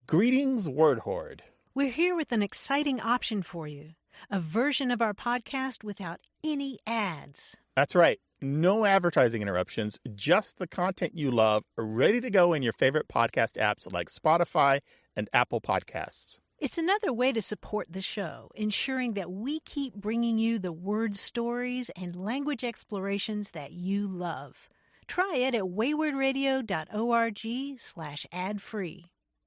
Greetings, Word Horde. We're here with an exciting option for you, a version of our podcast without any ads. That's right. No advertising interruptions, just the content you love, ready to go in your favorite podcast apps like Spotify and Apple Podcasts. It's another way to support the show, ensuring that we keep bringing you the word stories and language explorations that you love. Try it at waywardradio.org/ad-free.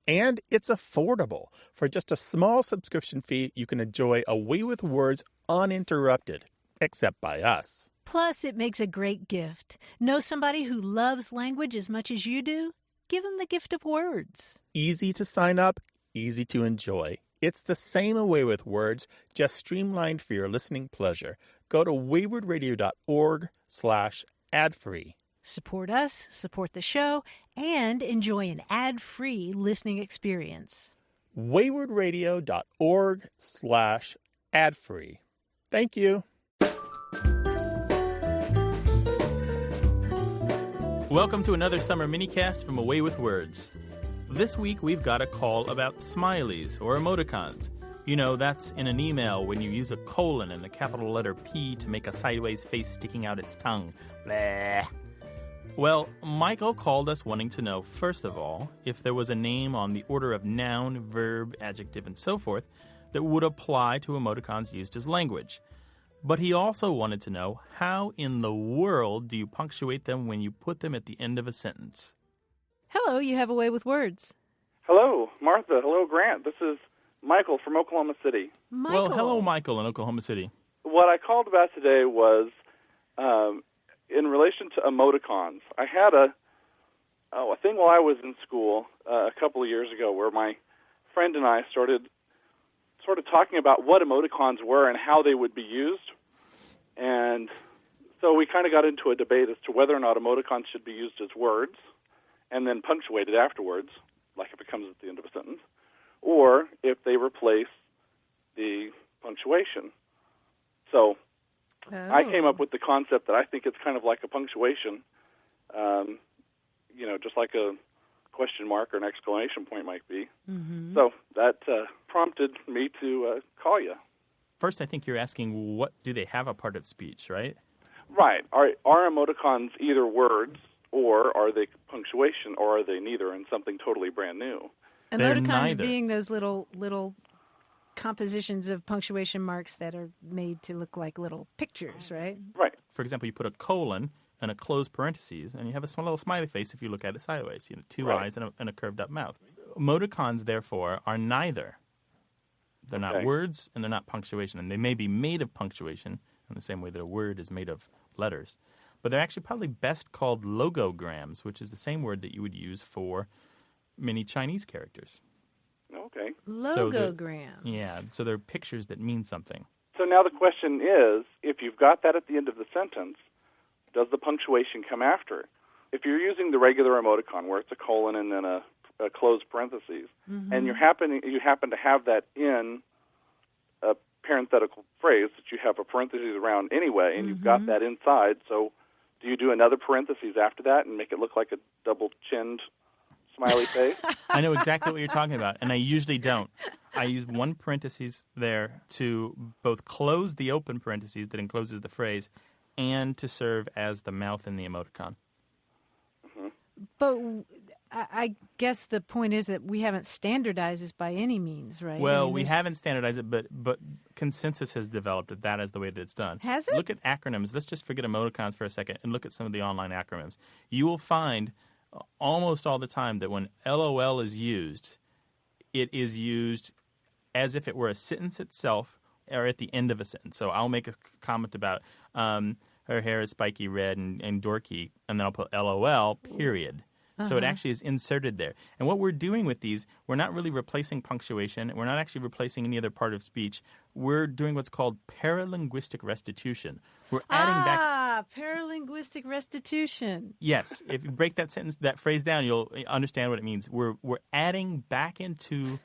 And it's affordable. For just a small subscription fee, you can enjoy Away with Words uninterrupted, except by us. Plus, it makes a great gift. Know somebody who loves language as much as you do? Give them the gift of words. Easy to sign up, easy to enjoy. It's the same Away with Words, just streamlined for your listening pleasure. Go to waywardradio.org/ad-free. Support us, support the show, and enjoy an ad-free listening experience. waywardradio.org/ad-free. Thank you. Welcome to another summer minicast from Away with Words. This week we've got a call about smileys or emoticons. You know, that's in an email when you use a colon and the capital letter P to make a sideways face sticking out its tongue. Blah. Well, Michael called us wanting to know, first of all, if there was a name on the order of noun, verb, adjective, and so forth that would apply to emoticons used as language. But he also wanted to know, how in the world do you punctuate them when you put them at the end of a sentence? Hello, you have a way with words. Hello, Martha. Hello, Grant. This is Michael from Oklahoma City. Michael. Well, hello, Michael in Oklahoma City. What I called about today was in relation to emoticons. I had a thing while I was in school a couple of years ago where my friend and I started sort of talking about what emoticons were and how they would be used. And so we kind of got into a debate as to whether or not emoticons should be used as words and then punctuated afterwards, like if it comes at the end of a sentence, or if they replace the punctuation. So I came up with the concept that I think it's kind of like a punctuation, just like a question mark or an exclamation point might be. Mm-hmm. So that prompted me to call you. First, I think you're asking, what do they have a part of speech, right? Right. Are emoticons either words, or are they punctuation, or are they neither and something totally brand new? Emoticons being those little compositions of punctuation marks that are made to look like little pictures, right? Right. For example, you put a colon and a closed parentheses, and you have a small little smiley face if you look at it sideways. You know, two eyes and a curved up mouth. Emoticons, therefore, are neither. They're not words and they're not punctuation, and they may be made of punctuation in the same way that a word is made of letters. But they're actually probably best called logograms, which is the same word that you would use for many Chinese characters. Okay. Logograms. So they're pictures that mean something. So now the question is, if you've got that at the end of the sentence, does the punctuation come after? If you're using the regular emoticon where it's a colon and then a closed parentheses, mm-hmm. and you happen to have that in a parenthetical phrase that you have a parentheses around anyway, and mm-hmm. you've got that inside, so do you do another parentheses after that and make it look like a double-chinned smiley face? I know exactly what you're talking about, and I usually don't. I use one parentheses there to both close the open parentheses that encloses the phrase and to serve as the mouth in the emoticon. Mm-hmm. But I guess the point is that we haven't standardized this by any means, right? Well, we haven't standardized it, but consensus has developed that is the way that it's done. Has it? Look at acronyms. Let's just forget emoticons for a second and look at some of the online acronyms. You will find almost all the time that when LOL is used, it is used as if it were a sentence itself or at the end of a sentence. So I'll make a comment about her hair is spiky red and dorky, and then I'll put LOL, period. Uh-huh. So it actually is inserted there. And what we're doing with these, we're not really replacing punctuation. We're not actually replacing any other part of speech. We're doing what's called paralinguistic restitution. We're adding back... paralinguistic restitution. Yes. If you break that phrase down, you'll understand what it means. We're adding back into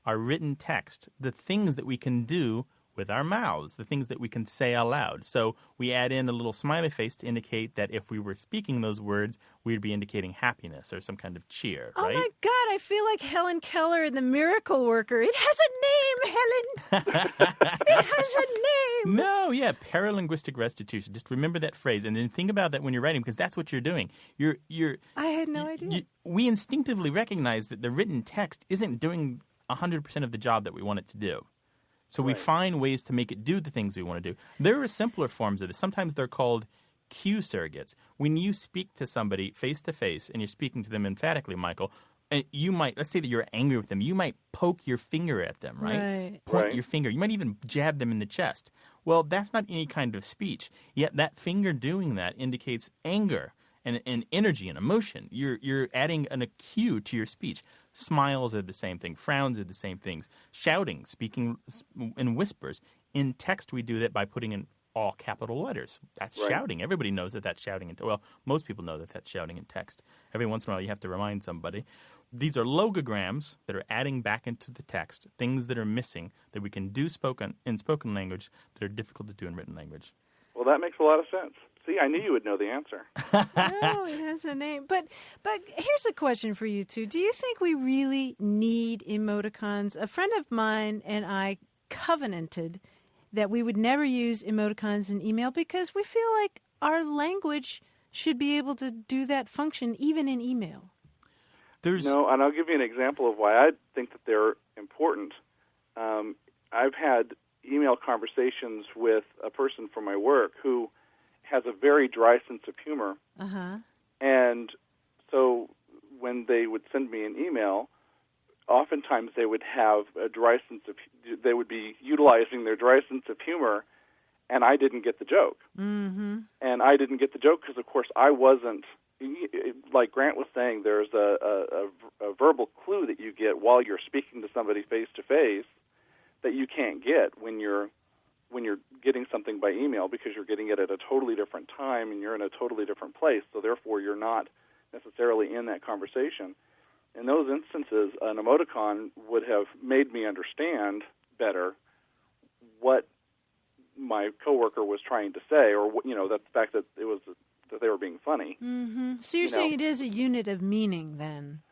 our written text the things that we can do with our mouths, the things that we can say aloud. So we add in a little smiley face to indicate that if we were speaking those words, we'd be indicating happiness or some kind of cheer, Oh, right? my God, I feel like Helen Keller in The Miracle Worker. It has a name, Helen. It has a name. No, yeah, paralinguistic restitution. Just remember that phrase and then think about that when you're writing because that's what you're doing. I had no idea. We instinctively recognize that the written text isn't doing 100% of the job that we want it to do. So we find ways to make it do the things we want to do. There are simpler forms of this. Sometimes they're called cue surrogates. When you speak to somebody face-to-face and you're speaking to them emphatically, Michael, and you might, let's say that you're angry with them, you might poke your finger at them, right? Point your finger. You might even jab them in the chest. Well, that's not any kind of speech. Yet that finger doing that indicates anger and energy and emotion. You're adding a cue to your speech. Smiles are the same thing. Frowns are the same things. Shouting, speaking in whispers. In text, we do that by putting in all capital letters. That's shouting. Everybody knows that that's shouting. Well, most people know that that's shouting in text. Every once in a while, you have to remind somebody. These are logograms that are adding back into the text, things that are missing that we can do in spoken language that are difficult to do in written language. Well, that makes a lot of sense. See, I knew you would know the answer. Oh, it has a name. But here's a question for you two. Do you think we really need emoticons? A friend of mine and I covenanted that we would never use emoticons in email because we feel like our language should be able to do that function even in email. No, and I'll give you an example of why I think that they're important. I've had email conversations with a person from my work who has a very dry sense of humor. And so when they would send me an email, oftentimes they would have a dry sense of, they would be utilizing their dry sense of humor, and I didn't get the joke. And I didn't get the joke because, of course, I wasn't, like Grant was saying, there's a verbal clue that you get while you're speaking to somebody face-to-face that you can't get when you're getting something by email because you're getting it at a totally different time and you're in a totally different place. So therefore, you're not necessarily in that conversation. In those instances, an emoticon would have made me understand better what my coworker was trying to say, or that the fact that it was that they were being funny. So you're saying it is a unit of meaning, then?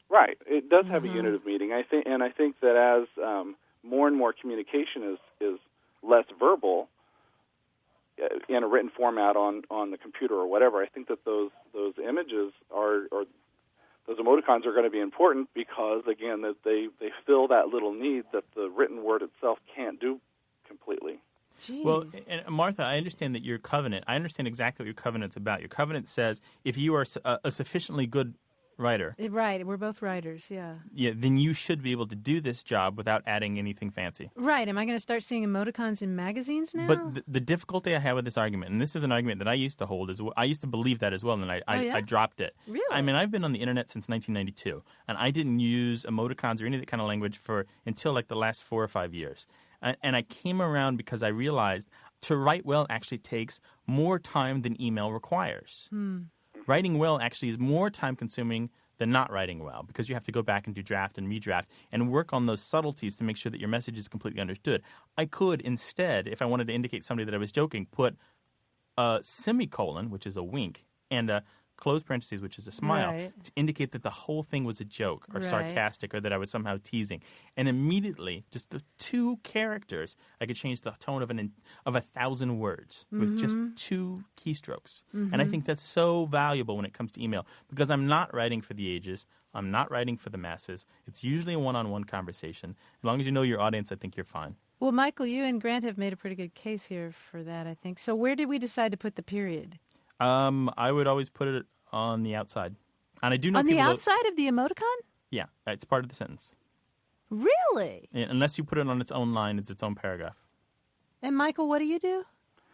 Right. It does have a unit of meaning. I think that as more and more communication is less verbal in a written format on the computer or whatever, I think that those images or those emoticons are going to be important because, again, that they fill that little need that the written word itself can't do completely. Jeez. Well, and Martha, I understand that your covenant, I understand exactly what your covenant's about. Your covenant says if you are a sufficiently good writer. Right, we're both writers, yeah. Yeah, then you should be able to do this job without adding anything fancy. Right, am I going to start seeing emoticons in magazines now? But the difficulty I have with this argument, and this is an argument that I used to hold, I used to believe that as well, and I dropped it. Really? I mean, I've been on the internet since 1992, and I didn't use emoticons or any of that kind of language until like the last 4 or 5 years. And I came around because I realized to write well actually takes more time than email requires. Writing well actually is more time-consuming than not writing well because you have to go back and do draft and redraft and work on those subtleties to make sure that your message is completely understood. I could instead, if I wanted to indicate somebody that I was joking, put a semicolon, which is a wink, and a close parentheses, which is a smile, to indicate that the whole thing was a joke or sarcastic or that I was somehow teasing. And immediately, just the 2 characters, I could change the tone of 1,000 words with just 2 keystrokes. And I think that's so valuable when it comes to email because I'm not writing for the ages. I'm not writing for the masses. It's usually a one-on-one conversation. As long as you know your audience, I think you're fine. Well, Michael, you and Grant have made a pretty good case here for that, I think. So where did we decide to put the period? I would always put it on the outside. And I do know on the outside of the emoticon? Yeah, it's part of the sentence. Really? Unless you put it on its own line, it's its own paragraph. And Michael, what do you do?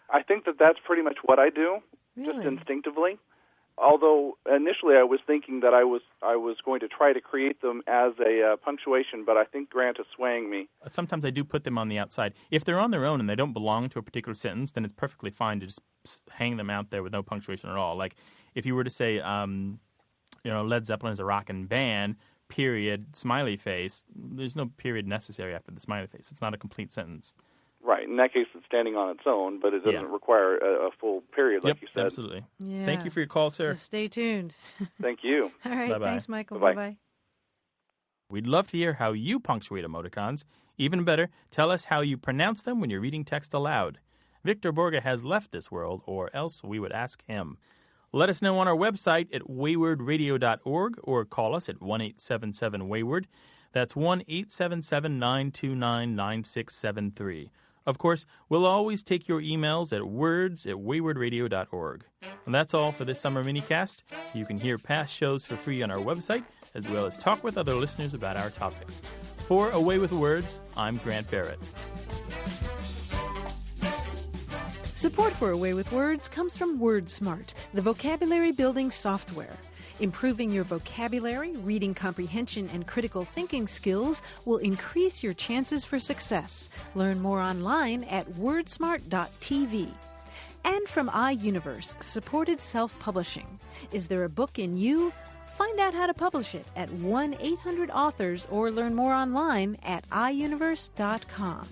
I think that that's pretty much what I do, just instinctively. Although initially I was thinking that I was going to try to create them as a punctuation, but I think Grant is swaying me. Sometimes I do put them on the outside. If they're on their own and they don't belong to a particular sentence, then it's perfectly fine to just hang them out there with no punctuation at all. Like if you were to say, Led Zeppelin is a rockin' band, period, smiley face, there's no period necessary after the smiley face. It's not a complete sentence. Right. In that case, it's standing on its own, but it doesn't require a full period, like you said. Absolutely. Yeah. Thank you for your call, sir. So stay tuned. Thank you. All right. Bye-bye. Thanks, Michael. Bye-bye. Bye-bye. We'd love to hear how you punctuate emoticons. Even better, tell us how you pronounce them when you're reading text aloud. Victor Borga has left this world, or else we would ask him. Let us know on our website at waywardradio.org or call us at 1-877-WAYWARD. That's 1-877-929-9673. Of course, we'll always take your emails at words@waywardradio.org. And that's all for this summer minicast. You can hear past shows for free on our website, as well as talk with other listeners about our topics. For Away with Words, I'm Grant Barrett. Support for Away with Words comes from WordSmart, the vocabulary building software. Improving your vocabulary, reading comprehension, and critical thinking skills will increase your chances for success. Learn more online at wordsmart.tv. And from iUniverse, supported self-publishing. Is there a book in you? Find out how to publish it at 1-800-AUTHORS or learn more online at iUniverse.com.